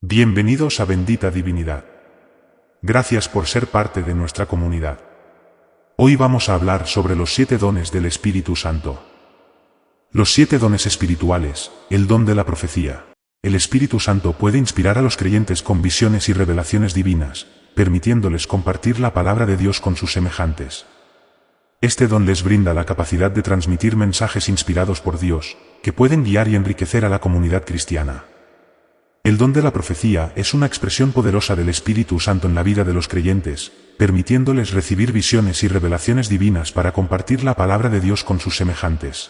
Bienvenidos a Bendita Divinidad. Gracias por ser parte de nuestra comunidad. Hoy vamos a hablar sobre los 7 dones del Espíritu Santo. Los 7 dones espirituales, el don de la profecía. El Espíritu Santo puede inspirar a los creyentes con visiones y revelaciones divinas, permitiéndoles compartir la palabra de Dios con sus semejantes. Este don les brinda la capacidad de transmitir mensajes inspirados por Dios, que pueden guiar y enriquecer a la comunidad cristiana. El don de la profecía es una expresión poderosa del Espíritu Santo en la vida de los creyentes, permitiéndoles recibir visiones y revelaciones divinas para compartir la palabra de Dios con sus semejantes.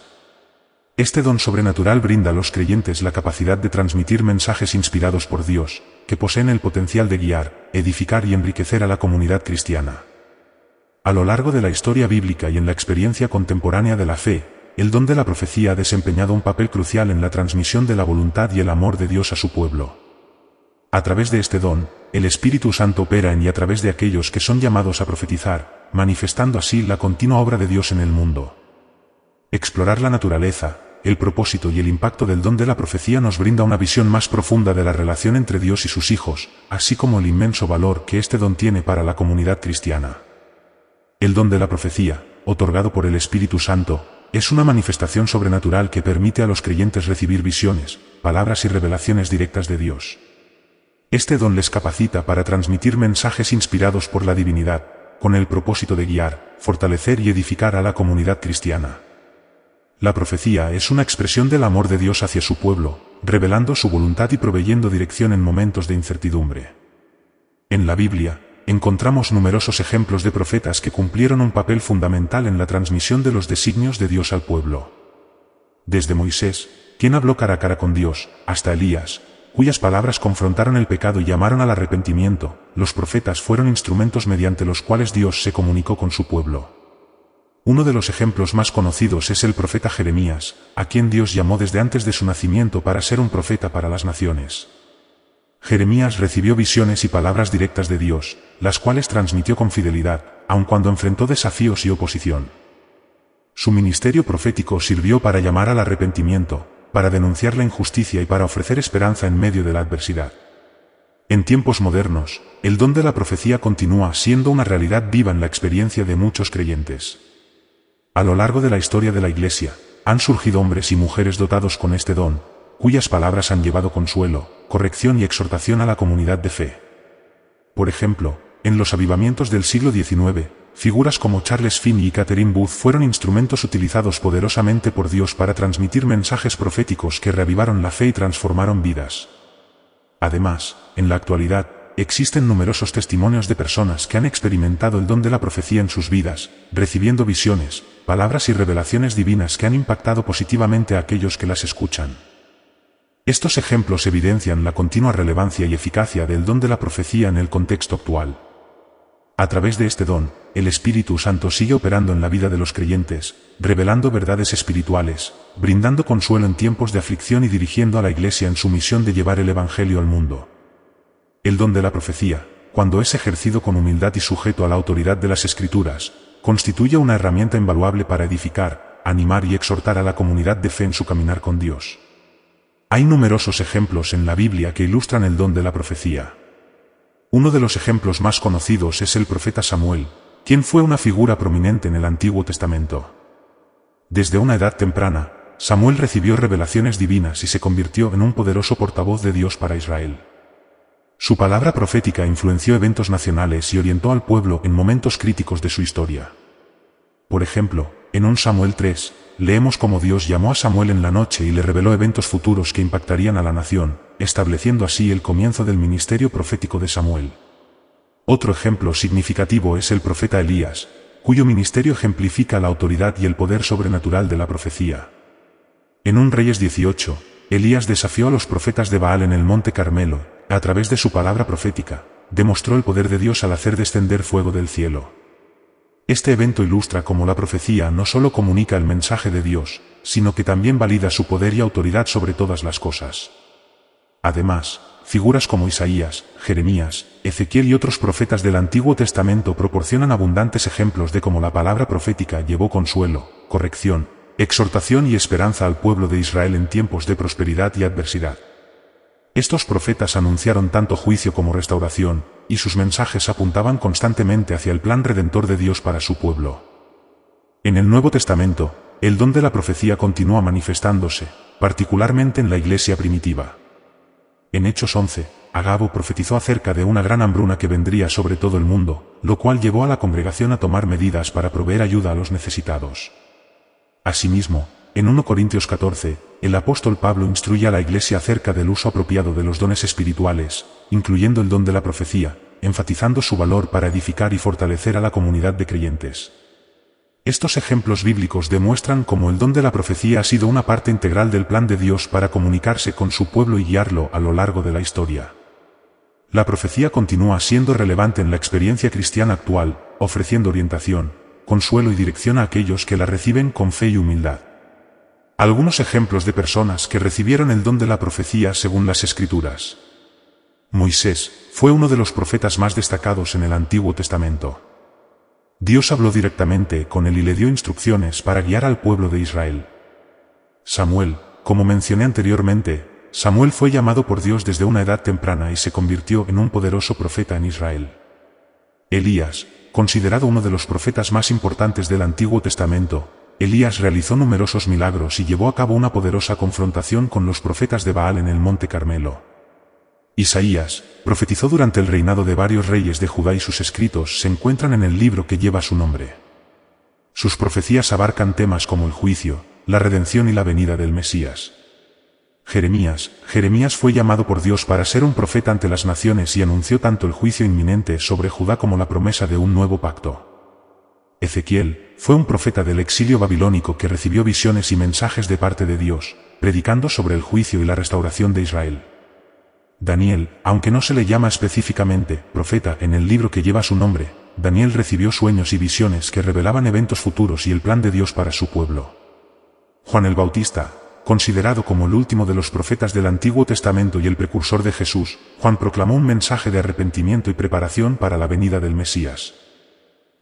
Este don sobrenatural brinda a los creyentes la capacidad de transmitir mensajes inspirados por Dios, que poseen el potencial de guiar, edificar y enriquecer a la comunidad cristiana. A lo largo de la historia bíblica y en la experiencia contemporánea de la fe, el don de la profecía ha desempeñado un papel crucial en la transmisión de la voluntad y el amor de Dios a su pueblo. A través de este don, el Espíritu Santo opera en y a través de aquellos que son llamados a profetizar, manifestando así la continua obra de Dios en el mundo. Explorar la naturaleza, el propósito y el impacto del don de la profecía nos brinda una visión más profunda de la relación entre Dios y sus hijos, así como el inmenso valor que este don tiene para la comunidad cristiana. El don de la profecía, otorgado por el Espíritu Santo, es una manifestación sobrenatural que permite a los creyentes recibir visiones, palabras y revelaciones directas de Dios. Este don les capacita para transmitir mensajes inspirados por la divinidad, con el propósito de guiar, fortalecer y edificar a la comunidad cristiana. La profecía es una expresión del amor de Dios hacia su pueblo, revelando su voluntad y proveyendo dirección en momentos de incertidumbre. En la Biblia, encontramos numerosos ejemplos de profetas que cumplieron un papel fundamental en la transmisión de los designios de Dios al pueblo. Desde Moisés, quien habló cara a cara con Dios, hasta Elías, cuyas palabras confrontaron el pecado y llamaron al arrepentimiento, los profetas fueron instrumentos mediante los cuales Dios se comunicó con su pueblo. Uno de los ejemplos más conocidos es el profeta Jeremías, a quien Dios llamó desde antes de su nacimiento para ser un profeta para las naciones. Jeremías recibió visiones y palabras directas de Dios, las cuales transmitió con fidelidad, aun cuando enfrentó desafíos y oposición. Su ministerio profético sirvió para llamar al arrepentimiento, para denunciar la injusticia y para ofrecer esperanza en medio de la adversidad. En tiempos modernos, el don de la profecía continúa siendo una realidad viva en la experiencia de muchos creyentes. A lo largo de la historia de la Iglesia, han surgido hombres y mujeres dotados con este don, cuyas palabras han llevado consuelo, corrección y exhortación a la comunidad de fe. Por ejemplo, en los avivamientos del siglo XIX, figuras como Charles Finney y Catherine Booth fueron instrumentos utilizados poderosamente por Dios para transmitir mensajes proféticos que reavivaron la fe y transformaron vidas. Además, en la actualidad, existen numerosos testimonios de personas que han experimentado el don de la profecía en sus vidas, recibiendo visiones, palabras y revelaciones divinas que han impactado positivamente a aquellos que las escuchan. Estos ejemplos evidencian la continua relevancia y eficacia del don de la profecía en el contexto actual. A través de este don, el Espíritu Santo sigue operando en la vida de los creyentes, revelando verdades espirituales, brindando consuelo en tiempos de aflicción y dirigiendo a la Iglesia en su misión de llevar el Evangelio al mundo. El don de la profecía, cuando es ejercido con humildad y sujeto a la autoridad de las Escrituras, constituye una herramienta invaluable para edificar, animar y exhortar a la comunidad de fe en su caminar con Dios. Hay numerosos ejemplos en la Biblia que ilustran el don de la profecía. Uno de los ejemplos más conocidos es el profeta Samuel, quien fue una figura prominente en el Antiguo Testamento. Desde una edad temprana, Samuel recibió revelaciones divinas y se convirtió en un poderoso portavoz de Dios para Israel. Su palabra profética influenció eventos nacionales y orientó al pueblo en momentos críticos de su historia. Por ejemplo, en 1 Samuel 3, leemos cómo Dios llamó a Samuel en la noche y le reveló eventos futuros que impactarían a la nación, estableciendo así el comienzo del ministerio profético de Samuel. Otro ejemplo significativo es el profeta Elías, cuyo ministerio ejemplifica la autoridad y el poder sobrenatural de la profecía. En 1 Reyes 18, Elías desafió a los profetas de Baal en el monte Carmelo, a través de su palabra profética, demostró el poder de Dios al hacer descender fuego del cielo. Este evento ilustra cómo la profecía no solo comunica el mensaje de Dios, sino que también valida su poder y autoridad sobre todas las cosas. Además, figuras como Isaías, Jeremías, Ezequiel y otros profetas del Antiguo Testamento proporcionan abundantes ejemplos de cómo la palabra profética llevó consuelo, corrección, exhortación y esperanza al pueblo de Israel en tiempos de prosperidad y adversidad. Estos profetas anunciaron tanto juicio como restauración, y sus mensajes apuntaban constantemente hacia el plan redentor de Dios para su pueblo. En el Nuevo Testamento, el don de la profecía continúa manifestándose, particularmente en la iglesia primitiva. En Hechos 11, Agabo profetizó acerca de una gran hambruna que vendría sobre todo el mundo, lo cual llevó a la congregación a tomar medidas para proveer ayuda a los necesitados. Asimismo, en 1 Corintios 14, el apóstol Pablo instruye a la iglesia acerca del uso apropiado de los dones espirituales, incluyendo el don de la profecía, enfatizando su valor para edificar y fortalecer a la comunidad de creyentes. Estos ejemplos bíblicos demuestran cómo el don de la profecía ha sido una parte integral del plan de Dios para comunicarse con su pueblo y guiarlo a lo largo de la historia. La profecía continúa siendo relevante en la experiencia cristiana actual, ofreciendo orientación, consuelo y dirección a aquellos que la reciben con fe y humildad. Algunos ejemplos de personas que recibieron el don de la profecía según las Escrituras. Moisés fue uno de los profetas más destacados en el Antiguo Testamento. Dios habló directamente con él y le dio instrucciones para guiar al pueblo de Israel. Samuel, como mencioné anteriormente, Samuel fue llamado por Dios desde una edad temprana y se convirtió en un poderoso profeta en Israel. Elías, considerado uno de los profetas más importantes del Antiguo Testamento, Elías realizó numerosos milagros y llevó a cabo una poderosa confrontación con los profetas de Baal en el Monte Carmelo. Isaías profetizó durante el reinado de varios reyes de Judá y sus escritos se encuentran en el libro que lleva su nombre. Sus profecías abarcan temas como el juicio, la redención y la venida del Mesías. Jeremías fue llamado por Dios para ser un profeta ante las naciones y anunció tanto el juicio inminente sobre Judá como la promesa de un nuevo pacto. Ezequiel fue un profeta del exilio babilónico que recibió visiones y mensajes de parte de Dios, predicando sobre el juicio y la restauración de Israel. Daniel, aunque no se le llama específicamente profeta en el libro que lleva su nombre, Daniel recibió sueños y visiones que revelaban eventos futuros y el plan de Dios para su pueblo. Juan el Bautista, considerado como el último de los profetas del Antiguo Testamento y el precursor de Jesús, Juan proclamó un mensaje de arrepentimiento y preparación para la venida del Mesías.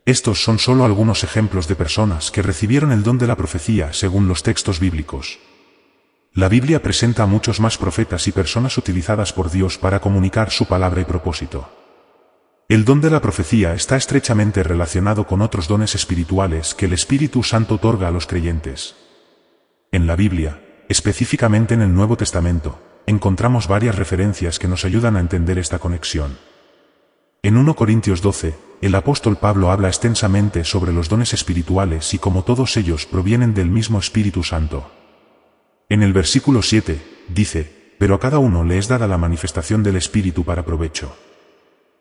Estos son solo algunos ejemplos de personas que recibieron el don de la profecía según los textos bíblicos. La Biblia presenta a muchos más profetas y personas utilizadas por Dios para comunicar su palabra y propósito. El don de la profecía está estrechamente relacionado con otros dones espirituales que el Espíritu Santo otorga a los creyentes. En la Biblia, específicamente en el Nuevo Testamento, encontramos varias referencias que nos ayudan a entender esta conexión. En 1 Corintios 12, el apóstol Pablo habla extensamente sobre los dones espirituales y cómo todos ellos provienen del mismo Espíritu Santo. En el versículo 7, dice, pero a cada uno le es dada la manifestación del Espíritu para provecho.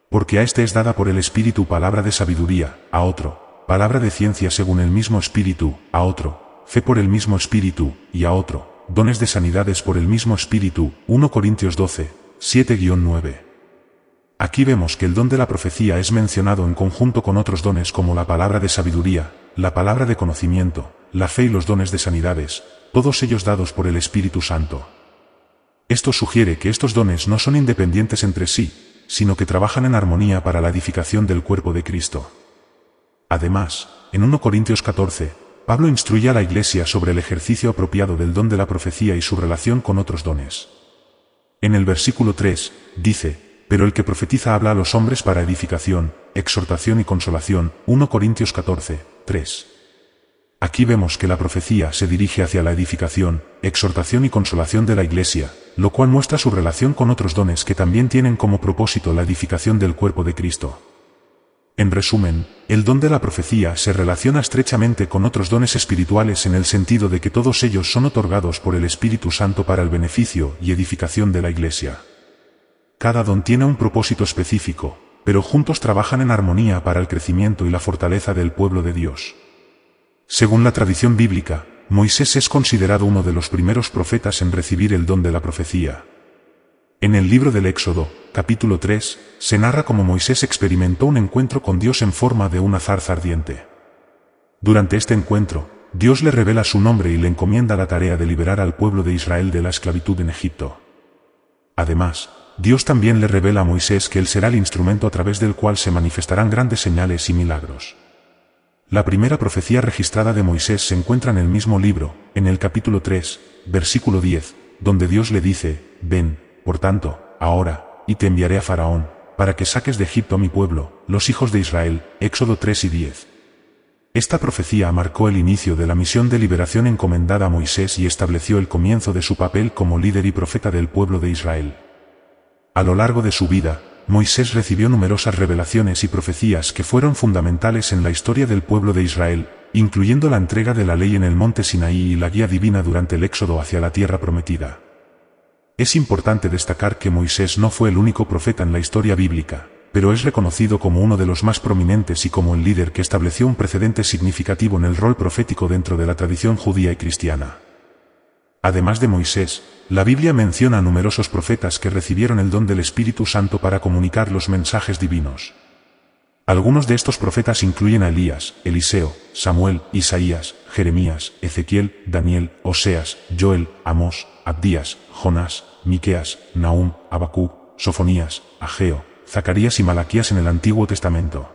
Porque a este es dada por el Espíritu palabra de sabiduría, a otro, palabra de ciencia según el mismo Espíritu, a otro, fe por el mismo Espíritu, y a otro, dones de sanidades por el mismo Espíritu, 1 Corintios 12, 7-9. Aquí vemos que el don de la profecía es mencionado en conjunto con otros dones como la palabra de sabiduría, la palabra de conocimiento, la fe y los dones de sanidades, todos ellos dados por el Espíritu Santo. Esto sugiere que estos dones no son independientes entre sí, sino que trabajan en armonía para la edificación del cuerpo de Cristo. Además, en 1 Corintios 14, Pablo instruye a la iglesia sobre el ejercicio apropiado del don de la profecía y su relación con otros dones. En el versículo 3, dice, pero el que profetiza habla a los hombres para edificación, exhortación y consolación, 1 Corintios 14, 3. Aquí vemos que la profecía se dirige hacia la edificación, exhortación y consolación de la iglesia, lo cual muestra su relación con otros dones que también tienen como propósito la edificación del cuerpo de Cristo. En resumen, el don de la profecía se relaciona estrechamente con otros dones espirituales en el sentido de que todos ellos son otorgados por el Espíritu Santo para el beneficio y edificación de la iglesia. Cada don tiene un propósito específico, pero juntos trabajan en armonía para el crecimiento y la fortaleza del pueblo de Dios. Según la tradición bíblica, Moisés es considerado uno de los primeros profetas en recibir el don de la profecía. En el libro del Éxodo, capítulo 3, se narra cómo Moisés experimentó un encuentro con Dios en forma de una zarza ardiente. Durante este encuentro, Dios le revela su nombre y le encomienda la tarea de liberar al pueblo de Israel de la esclavitud en Egipto. Además, Dios también le revela a Moisés que él será el instrumento a través del cual se manifestarán grandes señales y milagros. La primera profecía registrada de Moisés se encuentra en el mismo libro, en el capítulo 3, versículo 10, donde Dios le dice, «Ven, por tanto, ahora, y te enviaré a Faraón, para que saques de Egipto a mi pueblo, los hijos de Israel. Éxodo 3 y 10. Esta profecía marcó el inicio de la misión de liberación encomendada a Moisés y estableció el comienzo de su papel como líder y profeta del pueblo de Israel. A lo largo de su vida, Moisés recibió numerosas revelaciones y profecías que fueron fundamentales en la historia del pueblo de Israel, incluyendo la entrega de la ley en el monte Sinaí y la guía divina durante el éxodo hacia la tierra prometida. Es importante destacar que Moisés no fue el único profeta en la historia bíblica, pero es reconocido como uno de los más prominentes y como el líder que estableció un precedente significativo en el rol profético dentro de la tradición judía y cristiana. Además de Moisés, la Biblia menciona a numerosos profetas que recibieron el don del Espíritu Santo para comunicar los mensajes divinos. Algunos de estos profetas incluyen a Elías, Eliseo, Samuel, Isaías, Jeremías, Ezequiel, Daniel, Oseas, Joel, Amós, Abdías, Jonás, Miqueas, Nahum, Habacuc, Sofonías, Ageo, Zacarías y Malaquías en el Antiguo Testamento.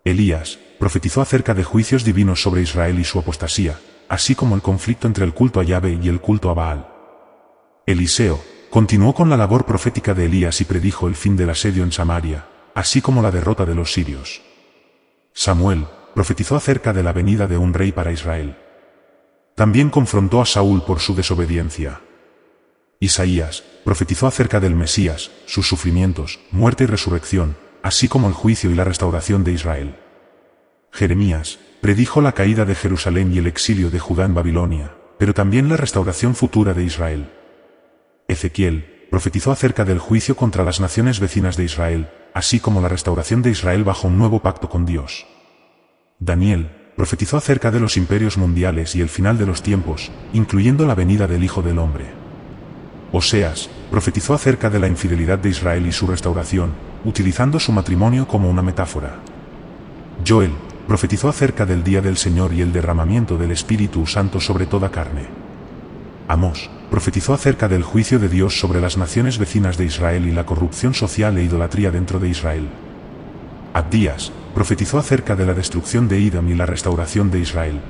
Elías profetizó acerca de juicios divinos sobre Israel y su apostasía, así como el conflicto entre el culto a Yahvé y el culto a Baal. Eliseo continuó con la labor profética de Elías y predijo el fin del asedio en Samaria, así como la derrota de los sirios. Samuel profetizó acerca de la venida de un rey para Israel. También confrontó a Saúl por su desobediencia. Isaías profetizó acerca del Mesías, sus sufrimientos, muerte y resurrección, así como el juicio y la restauración de Israel. Jeremías predijo la caída de Jerusalén y el exilio de Judá en Babilonia, pero también la restauración futura de Israel. Ezequiel profetizó acerca del juicio contra las naciones vecinas de Israel, así como la restauración de Israel bajo un nuevo pacto con Dios. Daniel profetizó acerca de los imperios mundiales y el final de los tiempos, incluyendo la venida del Hijo del Hombre. Oseas profetizó acerca de la infidelidad de Israel y su restauración, utilizando su matrimonio como una metáfora. Joel profetizó acerca del día del Señor y el derramamiento del Espíritu Santo sobre toda carne. Amós profetizó acerca del juicio de Dios sobre las naciones vecinas de Israel y la corrupción social e idolatría dentro de Israel. Abdías profetizó acerca de la destrucción de Edom y la restauración de Israel.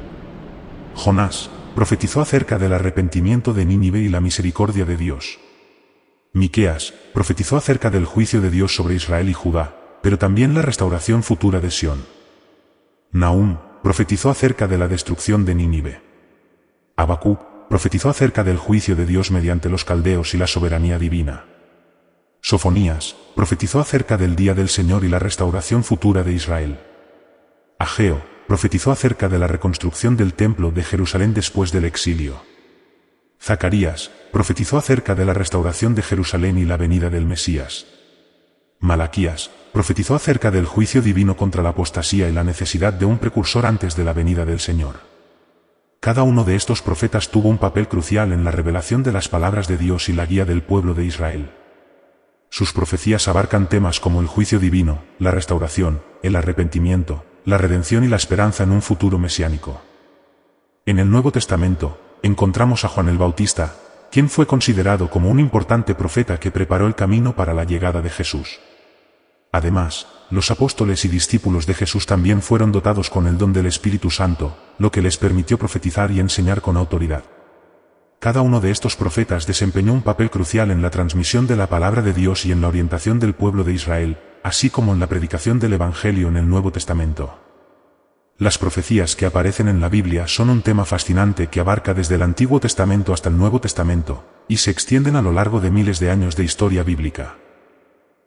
Jonás profetizó acerca del arrepentimiento de Nínive y la misericordia de Dios. Miqueas profetizó acerca del juicio de Dios sobre Israel y Judá, pero también la restauración futura de Sión. Nahum profetizó acerca de la destrucción de Nínive. Habacuc profetizó acerca del juicio de Dios mediante los caldeos y la soberanía divina. Sofonías profetizó acerca del día del Señor y la restauración futura de Israel. Ageo profetizó acerca de la reconstrucción del templo de Jerusalén después del exilio. Zacarías profetizó acerca de la restauración de Jerusalén y la venida del Mesías. Malaquías profetizó acerca del juicio divino contra la apostasía y la necesidad de un precursor antes de la venida del Señor. Cada uno de estos profetas tuvo un papel crucial en la revelación de las palabras de Dios y la guía del pueblo de Israel. Sus profecías abarcan temas como el juicio divino, la restauración, el arrepentimiento, la redención y la esperanza en un futuro mesiánico. En el Nuevo Testamento, encontramos a Juan el Bautista, quien fue considerado como un importante profeta que preparó el camino para la llegada de Jesús. Además, los apóstoles y discípulos de Jesús también fueron dotados con el don del Espíritu Santo, lo que les permitió profetizar y enseñar con autoridad. Cada uno de estos profetas desempeñó un papel crucial en la transmisión de la palabra de Dios y en la orientación del pueblo de Israel, así como en la predicación del Evangelio en el Nuevo Testamento. Las profecías que aparecen en la Biblia son un tema fascinante que abarca desde el Antiguo Testamento hasta el Nuevo Testamento, y se extienden a lo largo de miles de años de historia bíblica.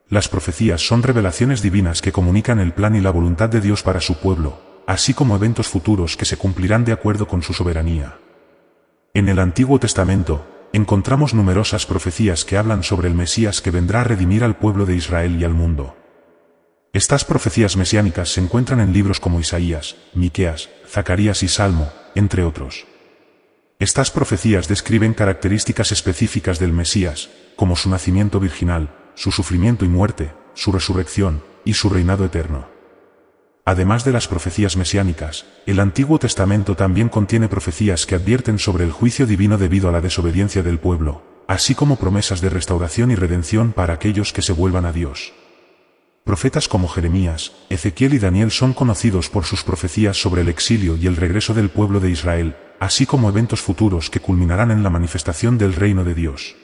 Las profecías son revelaciones divinas que comunican el plan y la voluntad de Dios para su pueblo, así como eventos futuros que se cumplirán de acuerdo con su soberanía. En el Antiguo Testamento, encontramos numerosas profecías que hablan sobre el Mesías que vendrá a redimir al pueblo de Israel y al mundo. Estas profecías mesiánicas se encuentran en libros como Isaías, Miqueas, Zacarías y Salmo, entre otros. Estas profecías describen características específicas del Mesías, como su nacimiento virginal, su sufrimiento y muerte, su resurrección, y su reinado eterno. Además de las profecías mesiánicas, el Antiguo Testamento también contiene profecías que advierten sobre el juicio divino debido a la desobediencia del pueblo, así como promesas de restauración y redención para aquellos que se vuelvan a Dios. Profetas como Jeremías, Ezequiel y Daniel son conocidos por sus profecías sobre el exilio y el regreso del pueblo de Israel, así como eventos futuros que culminarán en la manifestación del reino de Dios.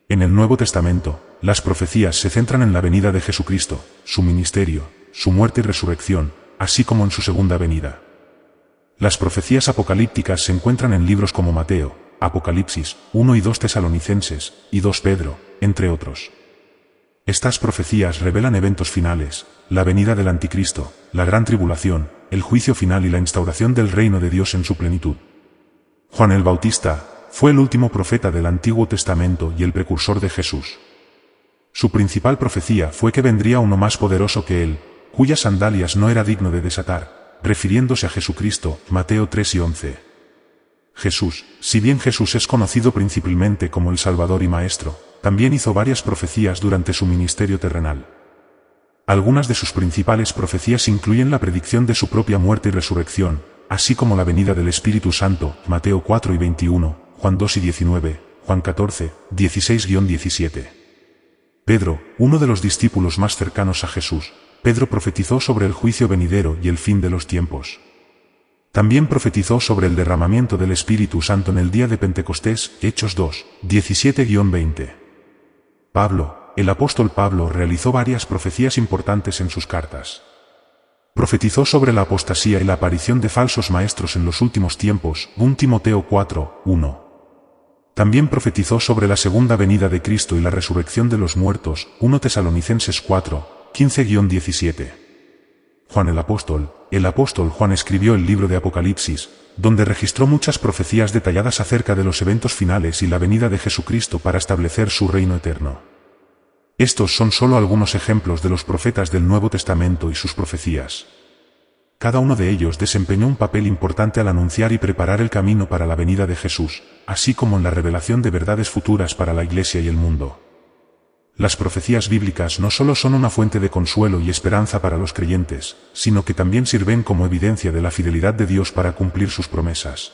En el Nuevo Testamento, las profecías se centran en la venida de Jesucristo, su ministerio, su muerte y resurrección, así como en su segunda venida. Las profecías apocalípticas se encuentran en libros como Mateo, Apocalipsis, 1 y 2 Tesalonicenses, y 2 Pedro, entre otros. Estas profecías revelan eventos finales, la venida del Anticristo, la gran tribulación, el juicio final y la instauración del reino de Dios en su plenitud. Juan el Bautista fue el último profeta del Antiguo Testamento y el precursor de Jesús. Su principal profecía fue que vendría uno más poderoso que él, cuyas sandalias no era digno de desatar, refiriéndose a Jesucristo, Mateo 3 y 11. Jesús, si bien Jesús es conocido principalmente como el Salvador y Maestro, también hizo varias profecías durante su ministerio terrenal. Algunas de sus principales profecías incluyen la predicción de su propia muerte y resurrección, así como la venida del Espíritu Santo, Mateo 4 y 21, Juan 2 y 19, Juan 14, 16-17. Pedro, uno de los discípulos más cercanos a Jesús, Pedro profetizó sobre el juicio venidero y el fin de los tiempos. También profetizó sobre el derramamiento del Espíritu Santo en el día de Pentecostés, Hechos 2, 17-20. Pablo, el apóstol Pablo realizó varias profecías importantes en sus cartas. Profetizó sobre la apostasía y la aparición de falsos maestros en los últimos tiempos, 1 Timoteo 4, 1. También profetizó sobre la segunda venida de Cristo y la resurrección de los muertos, 1 Tesalonicenses 4, 15-17. Juan el apóstol Juan escribió el libro de Apocalipsis, donde registró muchas profecías detalladas acerca de los eventos finales y la venida de Jesucristo para establecer su reino eterno. Estos son solo algunos ejemplos de los profetas del Nuevo Testamento y sus profecías. Cada uno de ellos desempeñó un papel importante al anunciar y preparar el camino para la venida de Jesús, así como en la revelación de verdades futuras para la Iglesia y el mundo. Las profecías bíblicas no solo son una fuente de consuelo y esperanza para los creyentes, sino que también sirven como evidencia de la fidelidad de Dios para cumplir sus promesas.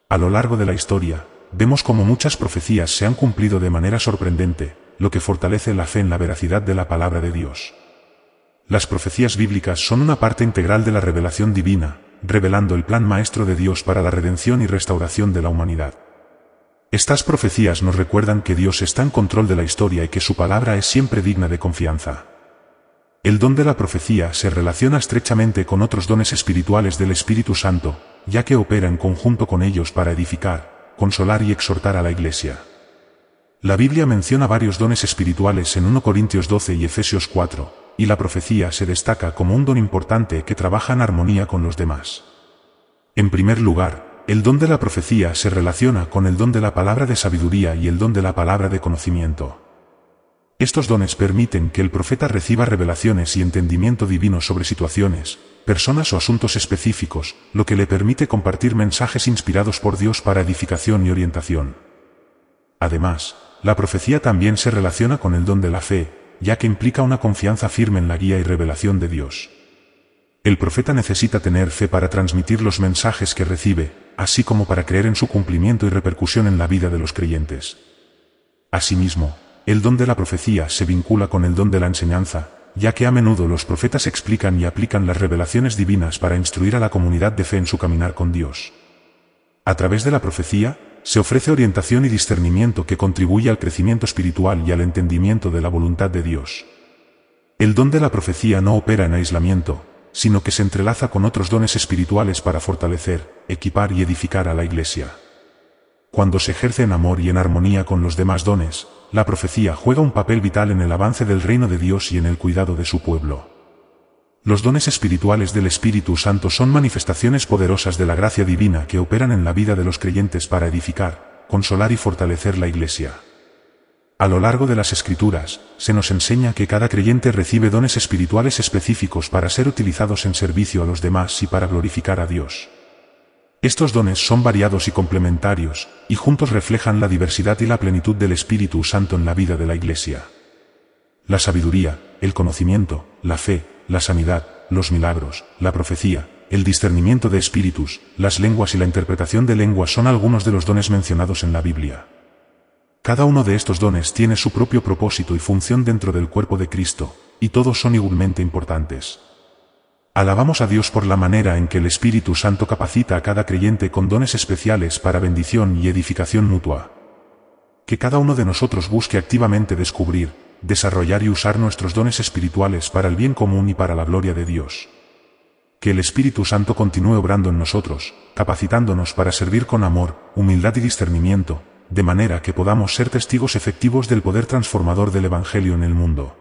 A lo largo de la historia, vemos cómo muchas profecías se han cumplido de manera sorprendente, lo que fortalece la fe en la veracidad de la palabra de Dios. Las profecías bíblicas son una parte integral de la revelación divina, revelando el plan maestro de Dios para la redención y restauración de la humanidad. Estas profecías nos recuerdan que Dios está en control de la historia y que su palabra es siempre digna de confianza. El don de la profecía se relaciona estrechamente con otros dones espirituales del Espíritu Santo, ya que opera en conjunto con ellos para edificar, consolar y exhortar a la Iglesia. La Biblia menciona varios dones espirituales en 1 Corintios 12 y Efesios 4, y la profecía se destaca como un don importante que trabaja en armonía con los demás. En primer lugar, el don de la profecía se relaciona con el don de la palabra de sabiduría y el don de la palabra de conocimiento. Estos dones permiten que el profeta reciba revelaciones y entendimiento divino sobre situaciones, personas o asuntos específicos, lo que le permite compartir mensajes inspirados por Dios para edificación y orientación. Además, la profecía también se relaciona con el don de la fe, ya que implica una confianza firme en la guía y revelación de Dios. El profeta necesita tener fe para transmitir los mensajes que recibe, así como para creer en su cumplimiento y repercusión en la vida de los creyentes. Asimismo, el don de la profecía se vincula con el don de la enseñanza, ya que a menudo los profetas explican y aplican las revelaciones divinas para instruir a la comunidad de fe en su caminar con Dios. A través de la profecía, se ofrece orientación y discernimiento que contribuye al crecimiento espiritual y al entendimiento de la voluntad de Dios. El don de la profecía no opera en aislamiento, sino que se entrelaza con otros dones espirituales para fortalecer, equipar y edificar a la Iglesia. Cuando se ejerce en amor y en armonía con los demás dones, la profecía juega un papel vital en el avance del reino de Dios y en el cuidado de su pueblo. Los dones espirituales del Espíritu Santo son manifestaciones poderosas de la gracia divina que operan en la vida de los creyentes para edificar, consolar y fortalecer la Iglesia. A lo largo de las Escrituras, se nos enseña que cada creyente recibe dones espirituales específicos para ser utilizados en servicio a los demás y para glorificar a Dios. Estos dones son variados y complementarios, y juntos reflejan la diversidad y la plenitud del Espíritu Santo en la vida de la Iglesia. La sabiduría, el conocimiento, la fe, la sanidad, los milagros, la profecía, el discernimiento de espíritus, las lenguas y la interpretación de lenguas son algunos de los dones mencionados en la Biblia. Cada uno de estos dones tiene su propio propósito y función dentro del cuerpo de Cristo, y todos son igualmente importantes. Alabamos a Dios por la manera en que el Espíritu Santo capacita a cada creyente con dones especiales para bendición y edificación mutua. Que cada uno de nosotros busque activamente descubrir, desarrollar y usar nuestros dones espirituales para el bien común y para la gloria de Dios. Que el Espíritu Santo continúe obrando en nosotros, capacitándonos para servir con amor, humildad y discernimiento, de manera que podamos ser testigos efectivos del poder transformador del Evangelio en el mundo.